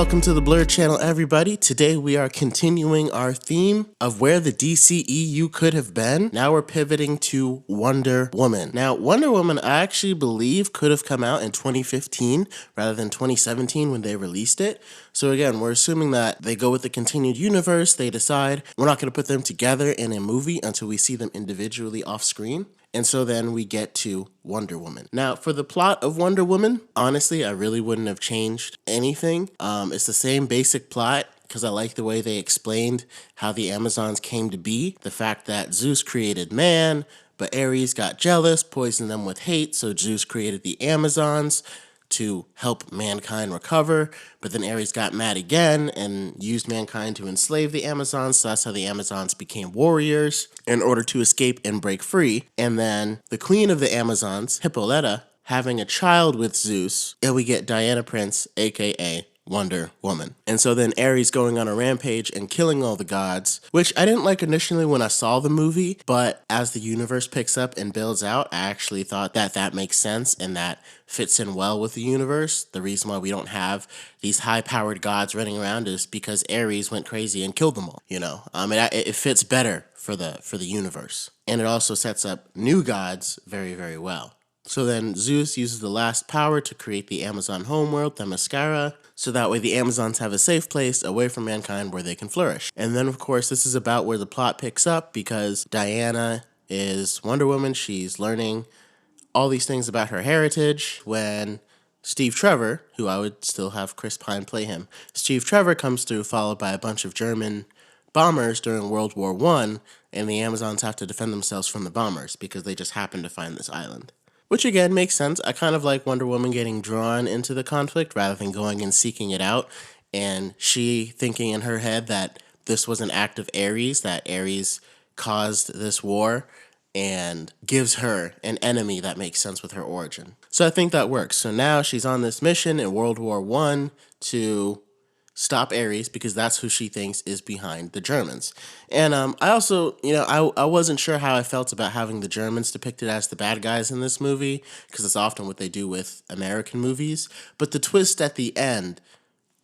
welcome to the Blur channel, everybody. Today we are continuing our theme of where the DCEU could have been. Now we're pivoting to Wonder Woman. Now, Wonder Woman, I actually believe could have come out in 2015 rather than 2017 when they released it. So again, we're assuming that they go with the continued universe. They decide we're not going to put them together in a movie until we see them individually off screen. And so then we get to Wonder Woman. Now, for the plot of Wonder Woman, honestly, I really wouldn't have changed anything. It's the same basic plot because I like the way they explained how the Amazons came to be. The fact that Zeus created man, but Ares got jealous, poisoned them with hate, so Zeus created the Amazons to help mankind recover, but then Ares got mad again and used mankind to enslave the Amazons, so that's how the Amazons became warriors in order to escape and break free. And then the queen of the Amazons, Hippolyta, having a child with Zeus, and we get Diana Prince, aka Wonder Woman. And so then Ares going on a rampage and killing all the gods, which I didn't like initially when I saw the movie, but as the universe picks up and builds out, I actually thought that that makes sense and that fits in well with the universe. The reason why we don't have these high-powered gods running around is because Ares went crazy and killed them all, you know? It fits better for the universe. And it also sets up new gods very, very well. So then Zeus uses the last power to create the Amazon homeworld, Themyscira, so that way the Amazons have a safe place away from mankind where they can flourish. And then, of course, this is about where the plot picks up because Diana is Wonder Woman. She's learning all these things about her heritage when Steve Trevor, who I would still have Chris Pine play him, Steve Trevor comes through followed by a bunch of German bombers during World War I, and the Amazons have to defend themselves from the bombers because they just happen to find this island. Which again makes sense. I kind of like Wonder Woman getting drawn into the conflict rather than going and seeking it out. And she thinking in her head that this was an act of Ares, that Ares caused this war and gives her an enemy that makes sense with her origin. So I think that works. So now she's on this mission in World War I to stop Ares because that's who she thinks is behind the Germans. And I also, I wasn't sure how I felt about having the Germans depicted as the bad guys in this movie because it's often what they do with American movies. But the twist at the end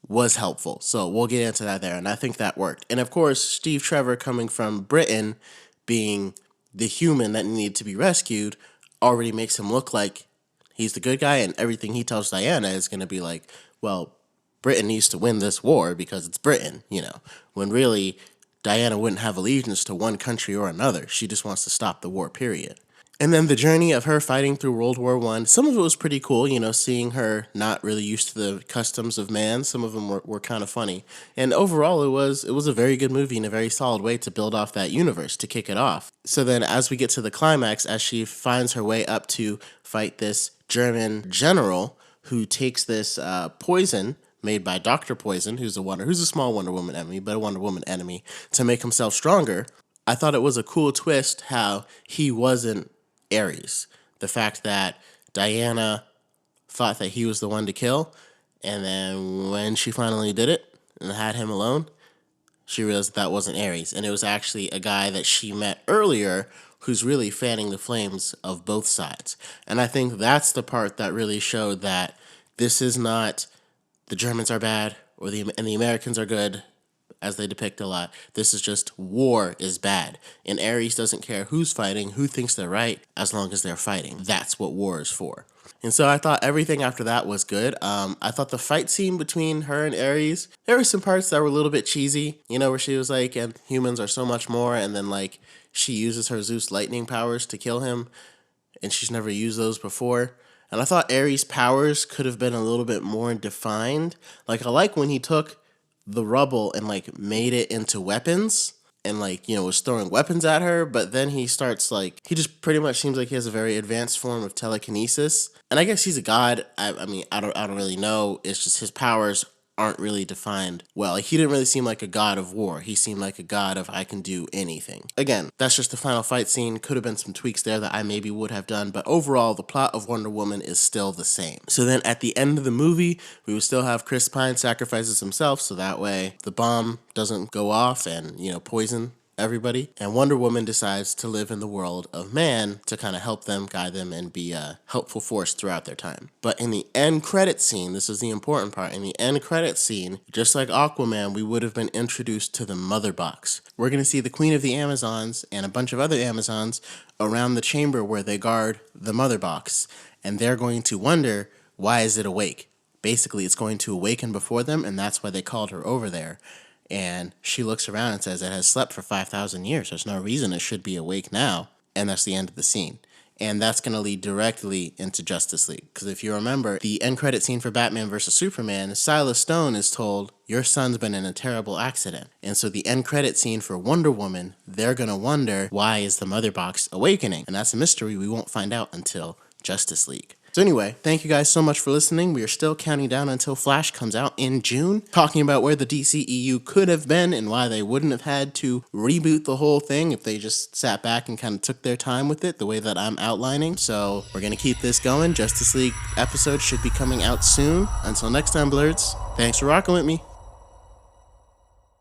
was helpful. So we'll get into that there. And I think that worked. And of course, Steve Trevor coming from Britain being the human that needed to be rescued already makes him look like he's the good guy. And everything he tells Diana is going to be like, well, Britain needs to win this war because it's Britain, when really Diana wouldn't have allegiance to one country or another. She just wants to stop the war, period. And then the journey of her fighting through World War I, some of it was pretty cool, seeing her not really used to the customs of man. Some of them were kind of funny. And overall, it was a very good movie and a very solid way to build off that universe, to kick it off. So then as we get to the climax, as she finds her way up to fight this German general who takes this poison made by Dr. Poison, who's a small Wonder Woman enemy, but a Wonder Woman enemy, to make himself stronger. I thought it was a cool twist how he wasn't Ares. The fact that Diana thought that he was the one to kill, and then when she finally did it and had him alone, she realized that wasn't Ares, and it was actually a guy that she met earlier who's really fanning the flames of both sides. And I think that's the part that really showed that this is not the Germans are bad and the Americans are good, as they depict a lot. This is just war is bad. And Ares doesn't care who's fighting, who thinks they're right, as long as they're fighting. That's what war is for. And so I thought everything after that was good. I thought the fight scene between her and Ares, there were some parts that were a little bit cheesy, where she was like, and humans are so much more, and then like she uses her Zeus lightning powers to kill him, and she's never used those before. And I thought Ares' powers could have been a little bit more defined. Like, I like when he took the rubble and, like, made it into weapons and, like, was throwing weapons at her. But then he starts, like, he just pretty much seems like he has a very advanced form of telekinesis. And I guess he's a god. I don't really know. It's just his powers aren't really defined well. Like, he didn't really seem like a god of war. He seemed like a god of I can do anything. Again, that's just the final fight scene. Could have been some tweaks there that I maybe would have done, but overall, the plot of Wonder Woman is still the same. So then at the end of the movie, we would still have Chris Pine sacrifices himself, so that way the bomb doesn't go off and, poison everybody. And Wonder Woman decides to live in the world of man to kind of help them, guide them, and be a helpful force throughout their time. But in the end credit scene, this is the important part, in the end credit scene, just like Aquaman, we would have been introduced to the Mother Box. We're going to see the Queen of the Amazons and a bunch of other Amazons around the chamber where they guard the Mother Box. And they're going to wonder, why is it awake? Basically, it's going to awaken before them, and that's why they called her over there. And she looks around and says it has slept for 5,000 years. There's no reason it should be awake now. And that's the end of the scene. And that's going to lead directly into Justice League. Because if you remember, the end credit scene for Batman vs. Superman, Silas Stone is told, your son's been in a terrible accident. And so the end credit scene for Wonder Woman, they're going to wonder, why is the Mother Box awakening? And that's a mystery we won't find out until Justice League. So anyway, thank you guys so much for listening. We are still counting down until Flash comes out in June, talking about where the DCEU could have been and why they wouldn't have had to reboot the whole thing if they just sat back and kind of took their time with it the way that I'm outlining. So we're going to keep this going. Justice League episode should be coming out soon. Until next time, Blurs, thanks for rocking with me.